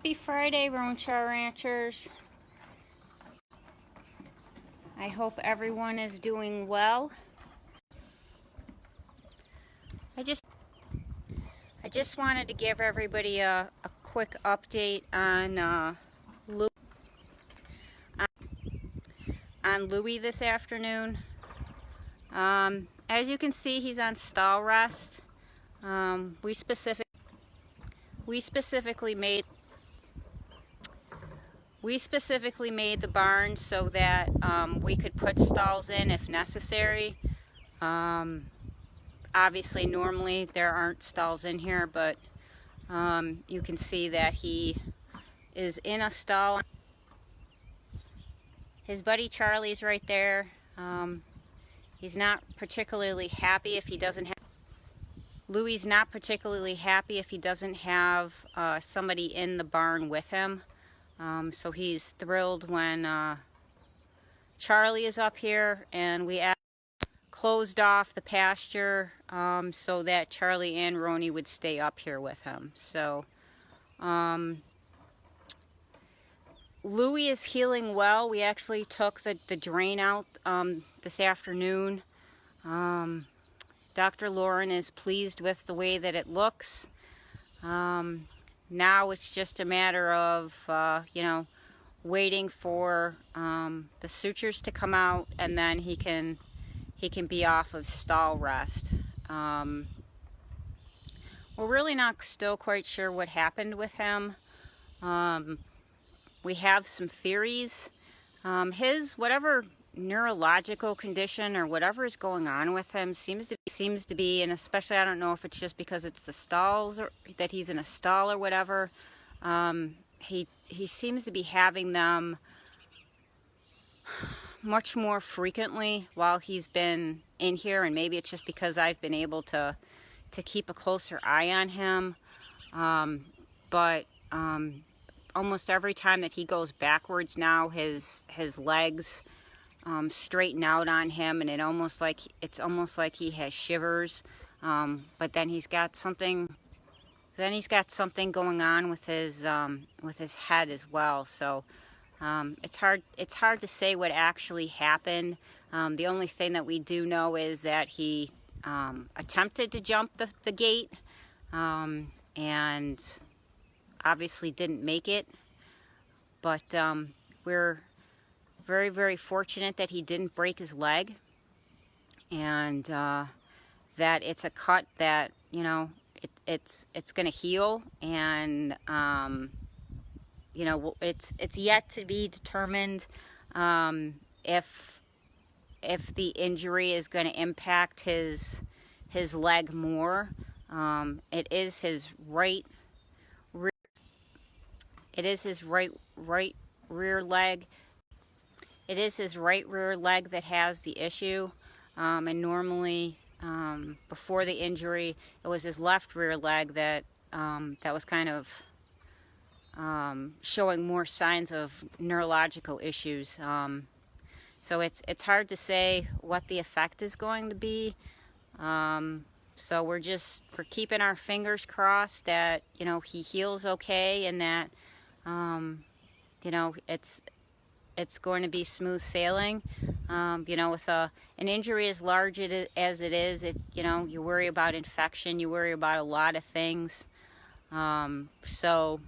Happy Friday, Roanchar Ranchers. I hope everyone is doing well. I just wanted to give everybody a quick update on Louie this afternoon. As you can see, he's on stall rest. We specifically made the barn so that we could put stalls in if necessary. Obviously, normally there aren't stalls in here, but you can see that he is in a stall. His buddy Charlie's right there. He's not particularly happy if he doesn't have... Louie's not particularly happy if he doesn't have somebody in the barn with him. So he's thrilled when Charlie is up here, and we closed off the pasture so that Charlie and Roni would stay up here with him. So Louie is healing well. We actually took the drain out this afternoon. Dr. Lauren is pleased with the way that it looks. Now it's just a matter of, waiting for the sutures to come out, and then he can be off of stall rest. We're really not still quite sure what happened with him. We have some theories. His whatever neurological condition or whatever is going on with him seems to be, and especially I don't know if it's just because it's the stalls or that he's in a stall or whatever. He seems to be having them much more frequently while he's been in here, and maybe it's just because I've been able to keep a closer eye on him. But almost every time that he goes backwards now, his legs straighten out on him, and it's almost like he has shivers. But then he's got something going on with his head as well. So it's hard to say what actually happened. The only thing that we do know is that he attempted to jump the gate and obviously didn't make it. But we're very, very fortunate that he didn't break his leg, and that it's a cut that it's going to heal, and it's yet to be determined if the injury is going to impact his leg more. It is his right rear leg. It is his right rear leg that has the issue, and normally before the injury it was his left rear leg that was kind of showing more signs of neurological issues. So it's hard to say what the effect is going to be. So we're keeping our fingers crossed that he heals okay, and that it's going to be smooth sailing. With an injury as large as it is, you worry about infection, you worry about a lot of things. So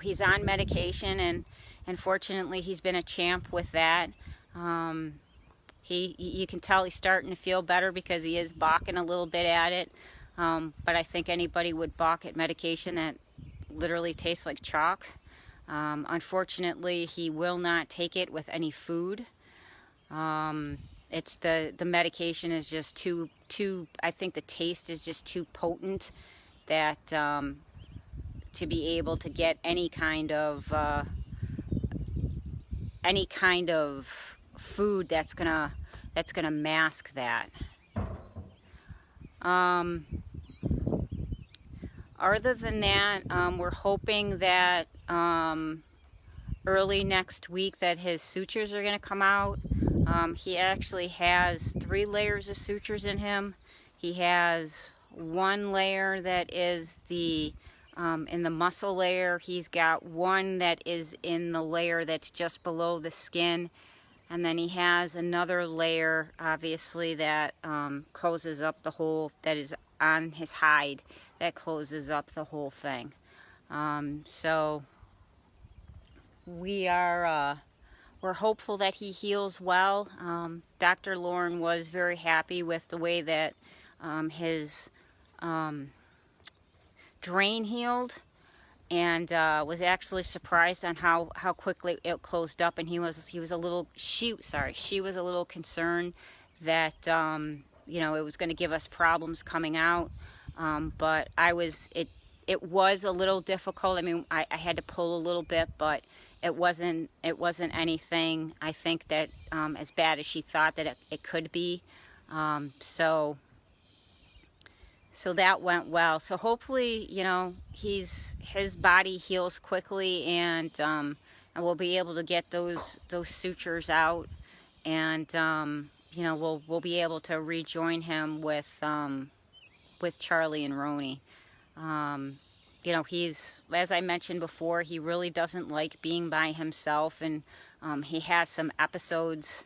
he's on medication, and fortunately he's been a champ with that. You can tell he's starting to feel better because he is balking a little bit at it. But I think anybody would balk at medication that literally tastes like chalk. Unfortunately, he will not take it with any food. It's the medication is just too, I think the taste is just too potent that to be able to get any kind of food that's gonna mask that. Other than that, we're hoping that early next week that his sutures are going to come out. He actually has 3 layers of sutures in him. He has 1 layer that is the in the muscle layer. He's got one that is in the layer that's just below the skin. And then he has another layer, obviously, that closes up the whole, that is on his hide, that closes up the whole thing. So we're hopeful that he heals well. Dr. Lauren was very happy with the way that his drain healed, and was actually surprised on how quickly it closed up. And she was a little concerned that you know, it was going to give us problems coming out. But it was a little difficult. I mean, I had to pull a little bit, but it wasn't anything, I think, that as bad as she thought that it could be. So that went well. So hopefully, you know, his body heals quickly, and we'll be able to get those sutures out, and you know, we'll be able to rejoin him with Charlie and Roni. You know, he's, as I mentioned before, he really doesn't like being by himself, and he has some episodes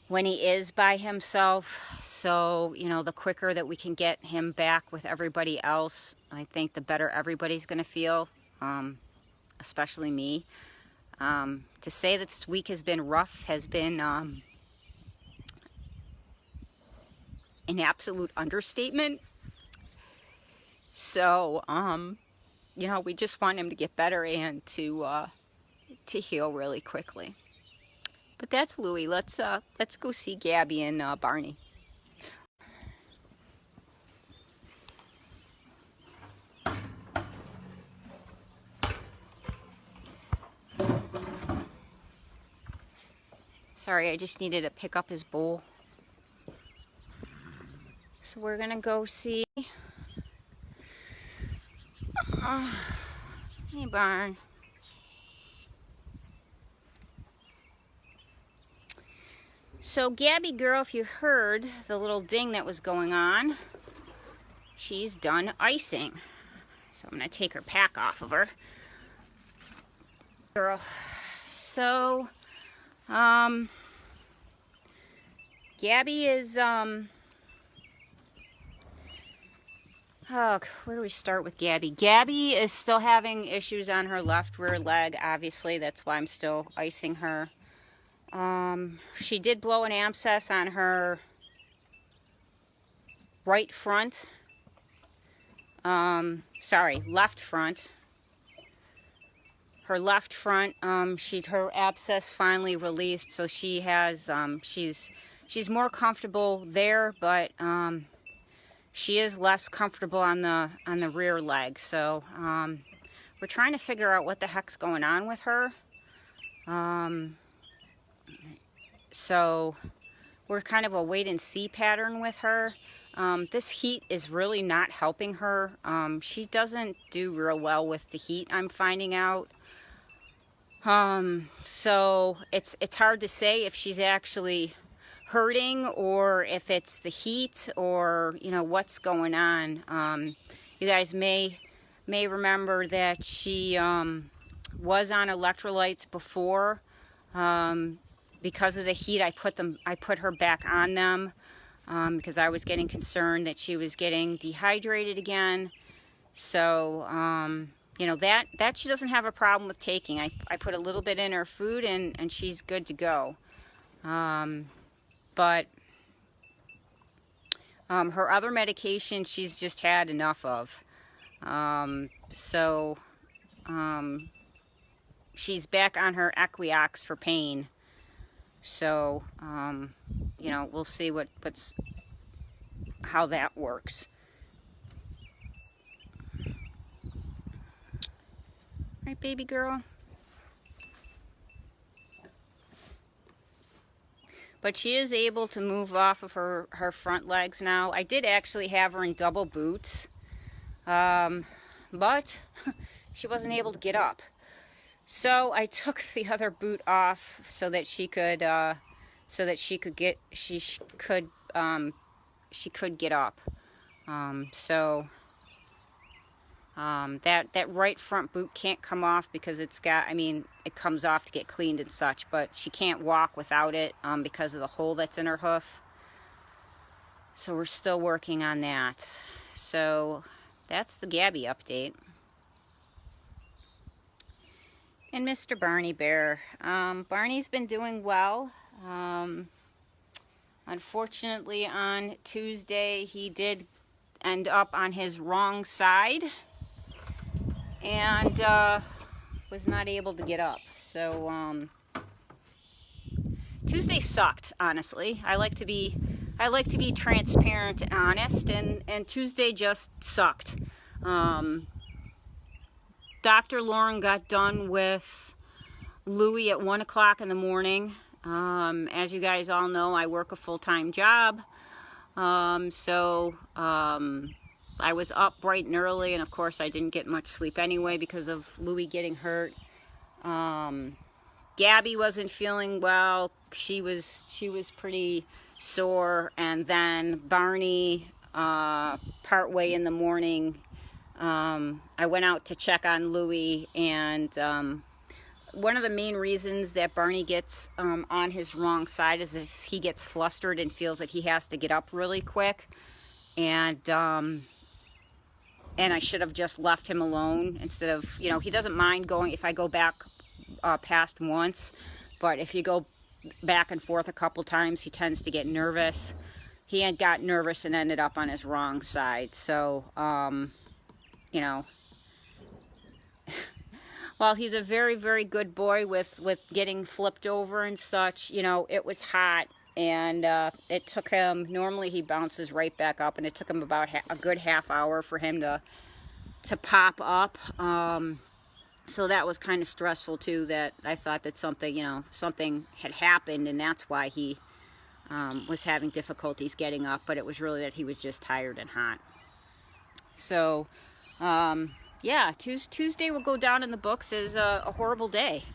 when he is by himself. So, you know, the quicker that we can get him back with everybody else, I think the better everybody's going to feel, especially me. To say that this week has been rough has been an absolute understatement. So, you know, we just want him to get better and to heal really quickly. But that's Louie. Let's go see Gabby and Barney. Sorry, I just needed to pick up his bowl. So we're gonna go see. Hey, Barn. So Gabby girl, if you heard the little ding that was going on, she's done icing. So I'm gonna take her pack off of her. Girl. So, Gabby is, oh, where do we start with Gabby? Gabby is still having issues on her left rear leg, obviously. That's why I'm still icing her. She did blow an abscess on her right front. Left front. Her left front, her abscess finally released, so she has, she's more comfortable there, but, she is less comfortable on the rear leg. So, we're trying to figure out what the heck's going on with her. So we're kind of a wait and see pattern with her. This heat is really not helping her. She doesn't do real well with the heat, I'm finding out. So it's hard to say if she's actually hurting or if it's the heat or, you know, what's going on. You guys may remember that she was on electrolytes before. Because of the heat, I put her back on them because I was getting concerned that she was getting dehydrated again. So, you know, that she doesn't have a problem with taking. I put a little bit in her food and she's good to go. But her other medication she's just had enough of. So she's back on her Equiox for pain. So, you know, we'll see how that works. Right, baby girl? But she is able to move off of her front legs now. I did actually have her in double boots, but she wasn't able to get up. So I took the other boot off so that she could get up. So That right front boot can't come off because it's got, I mean, it comes off to get cleaned and such, but she can't walk without it because of the hole that's in her hoof. So we're still working on that. So that's the Gabby update. And Mr. Barney Bear. Barney's been doing well. Unfortunately, on Tuesday, he did end up on his wrong side and was not able to get up. So Tuesday sucked, honestly. I like to be transparent and honest, and Tuesday just sucked. Dr. Lauren got done with Louie at 1 o'clock in the morning. As you guys all know, I work a full-time job. So I was up bright and early, and of course I didn't get much sleep anyway because of Louie getting hurt. Gabby wasn't feeling well. She was pretty sore, and then Barney, partway in the morning, I went out to check on Louie, and one of the main reasons that Barney gets on his wrong side is if he gets flustered and feels that he has to get up really quick, and I should have just left him alone instead of, you know, he doesn't mind going if I go back past once, but if you go back and forth a couple times, he tends to get nervous. He had got nervous and ended up on his wrong side. So, you know, while he's a very, very good boy with getting flipped over and such, you know, it was hot, and it took him, normally he bounces right back up, and it took him about a good half hour for him to pop up. So that was kind of stressful too, that I thought that something, you know, something had happened, and that's why he was having difficulties getting up, but it was really that he was just tired and hot. So, yeah, Tuesday will go down in the books as a horrible day.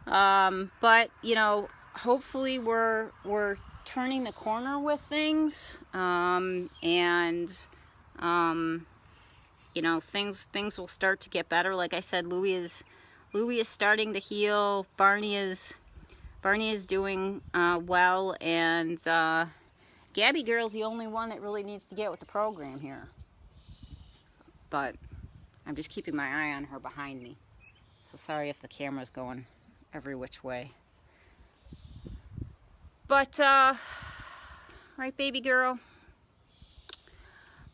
But, you know, hopefully we're turning the corner with things, and you know, things will start to get better. Like I said, Louie is starting to heal. Barney is doing well, and Gabby girl's the only one that really needs to get with the program here. But I'm just keeping my eye on her behind me. So sorry if the camera's going every which way. But right, baby girl.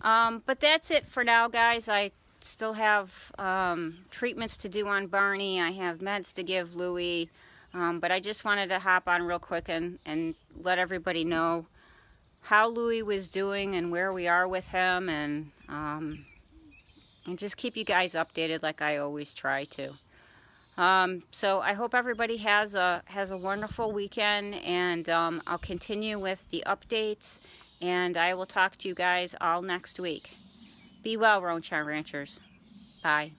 But that's it for now, guys. I still have treatments to do on Barney. I have meds to give Louie. But I just wanted to hop on real quick and let everybody know how Louie was doing and where we are with him, and just keep you guys updated like I always try to. So I hope everybody has a wonderful weekend, and I'll continue with the updates, and I will talk to you guys all next week. Be well, Roan Ranchers. Bye.